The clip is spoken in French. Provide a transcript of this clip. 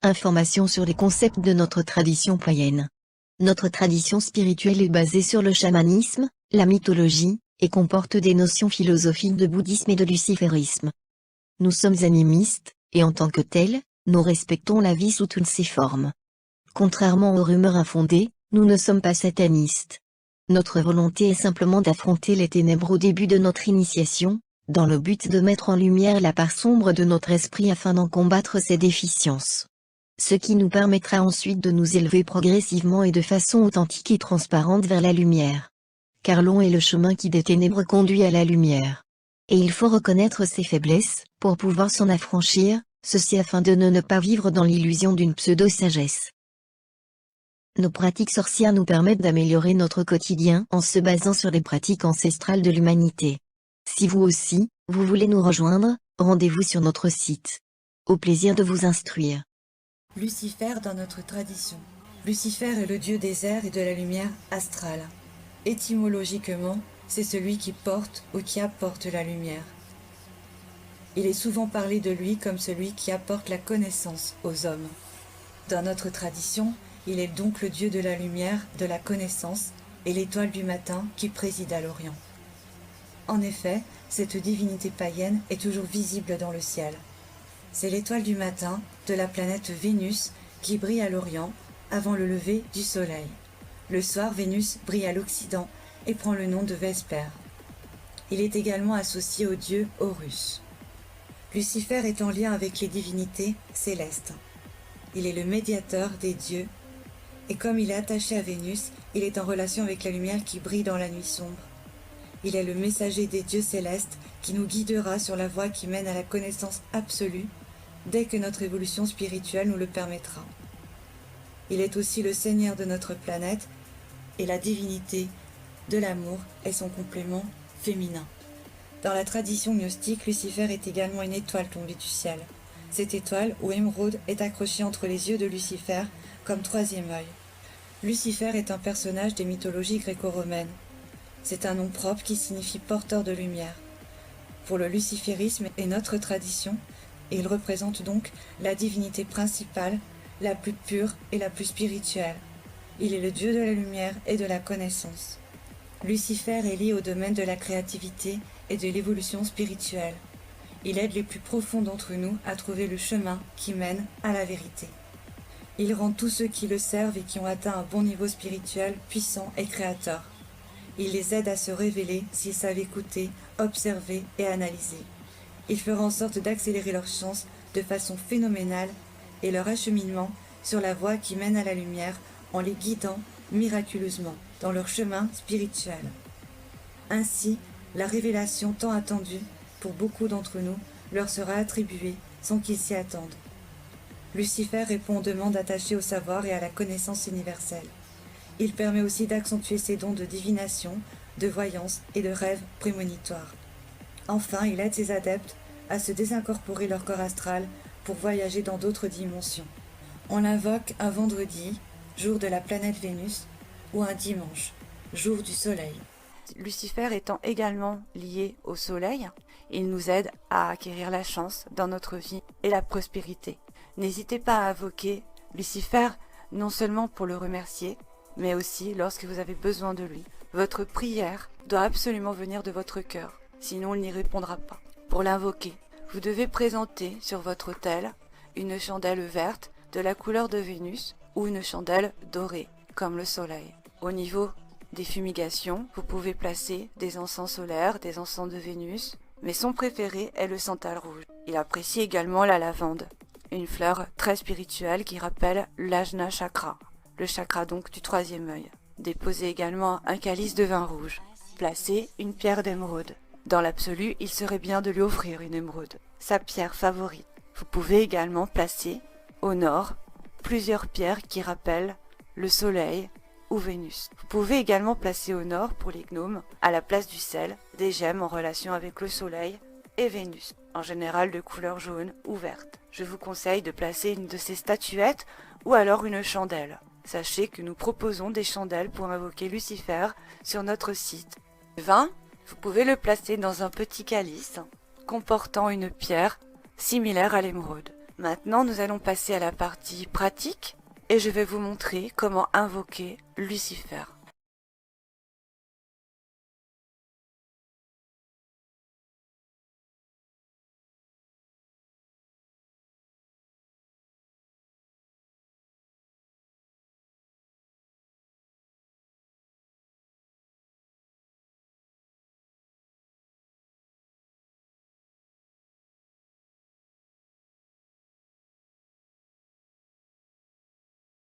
Informations sur les concepts de notre tradition païenne. Notre tradition spirituelle est basée sur le chamanisme, la mythologie, et comporte des notions philosophiques de bouddhisme et de luciférisme. Nous sommes animistes, et en tant que tels, nous respectons la vie sous toutes ses formes. Contrairement aux rumeurs infondées, nous ne sommes pas satanistes. Notre volonté est simplement d'affronter les ténèbres au début de notre initiation, dans le but de mettre en lumière la part sombre de notre esprit afin d'en combattre ses déficiences. Ce qui nous permettra ensuite de nous élever progressivement et de façon authentique et transparente vers la lumière. Car long est le chemin qui des ténèbres conduit à la lumière. Et il faut reconnaître ses faiblesses, pour pouvoir s'en affranchir, ceci afin de ne pas vivre dans l'illusion d'une pseudo-sagesse. Nos pratiques sorcières nous permettent d'améliorer notre quotidien en se basant sur les pratiques ancestrales de l'humanité. Si vous aussi, vous voulez nous rejoindre, rendez-vous sur notre site. Au plaisir de vous instruire. Lucifer dans notre tradition. Lucifer est le dieu des airs et de la lumière astrale. Étymologiquement, c'est celui qui porte ou qui apporte la lumière. Il est souvent parlé de lui comme celui qui apporte la connaissance aux hommes. Dans notre tradition, il est donc le dieu de la lumière, de la connaissance et l'étoile du matin qui préside à l'Orient. En effet, cette divinité païenne est toujours visible dans le ciel. C'est l'étoile du matin de la planète Vénus qui brille à l'Orient avant le lever du soleil. Le soir, Vénus brille à l'Occident et prend le nom de Vespère. Il est également associé au dieu Horus. Lucifer est en lien avec les divinités célestes. Il est le médiateur des dieux et comme il est attaché à Vénus, il est en relation avec la lumière qui brille dans la nuit sombre. Il est le messager des dieux célestes qui nous guidera sur la voie qui mène à la connaissance absolue dès que notre évolution spirituelle nous le permettra. Il est aussi le Seigneur de notre planète et la divinité de l'amour est son complément féminin. Dans la tradition gnostique, Lucifer est également une étoile tombée du ciel. Cette étoile, ou émeraude, est accrochée entre les yeux de Lucifer comme troisième œil. Lucifer est un personnage des mythologies gréco-romaines. C'est un nom propre qui signifie porteur de lumière. Pour le luciférisme et notre tradition, il représente donc la divinité principale, la plus pure et la plus spirituelle. Il est le dieu de la lumière et de la connaissance. Lucifer est lié au domaine de la créativité et de l'évolution spirituelle. Il aide les plus profonds d'entre nous à trouver le chemin qui mène à la vérité. Il rend tous ceux qui le servent et qui ont atteint un bon niveau spirituel puissants et créateurs. Il les aide à se révéler s'ils savent écouter, observer et analyser. Il fera en sorte d'accélérer leurs chances de façon phénoménale et leur acheminement sur la voie qui mène à la lumière en les guidant miraculeusement dans leur chemin spirituel. Ainsi, la révélation tant attendue pour beaucoup d'entre nous leur sera attribuée sans qu'ils s'y attendent. Lucifer répond aux demandes attachées au savoir et à la connaissance universelle. Il permet aussi d'accentuer ses dons de divination, de voyance et de rêves prémonitoires. Enfin, il aide ses adeptes à se désincorporer leur corps astral pour voyager dans d'autres dimensions. On l'invoque un vendredi, jour de la planète Vénus, ou un dimanche, jour du soleil. Lucifer étant également lié au soleil, il nous aide à acquérir la chance dans notre vie et la prospérité. N'hésitez pas à invoquer Lucifer non seulement pour le remercier, mais aussi lorsque vous avez besoin de lui. Votre prière doit absolument venir de votre cœur, sinon il n'y répondra pas. Pour l'invoquer, vous devez présenter sur votre autel une chandelle verte de la couleur de Vénus ou une chandelle dorée, comme le soleil. Au niveau des fumigations, vous pouvez placer des encens solaires, des encens de Vénus, mais son préféré est le santal rouge. Il apprécie également la lavande, une fleur très spirituelle qui rappelle l'Ajna Chakra, le chakra donc du troisième œil. Déposez également un calice de vin rouge. Placez une pierre d'émeraude. Dans l'absolu, il serait bien de lui offrir une émeraude, sa pierre favorite. Vous pouvez également placer, au nord, plusieurs pierres qui rappellent le soleil ou Vénus. Vous pouvez également placer au nord, pour les gnomes, à la place du sel, des gemmes en relation avec le soleil et Vénus, en général de couleur jaune ou verte. Je vous conseille de placer une de ces statuettes ou alors une chandelle. Sachez que nous proposons des chandelles pour invoquer Lucifer sur notre site. Le vin, vous pouvez le placer dans un petit calice comportant une pierre similaire à l'émeraude. Maintenant, nous allons passer à la partie pratique et je vais vous montrer comment invoquer Lucifer.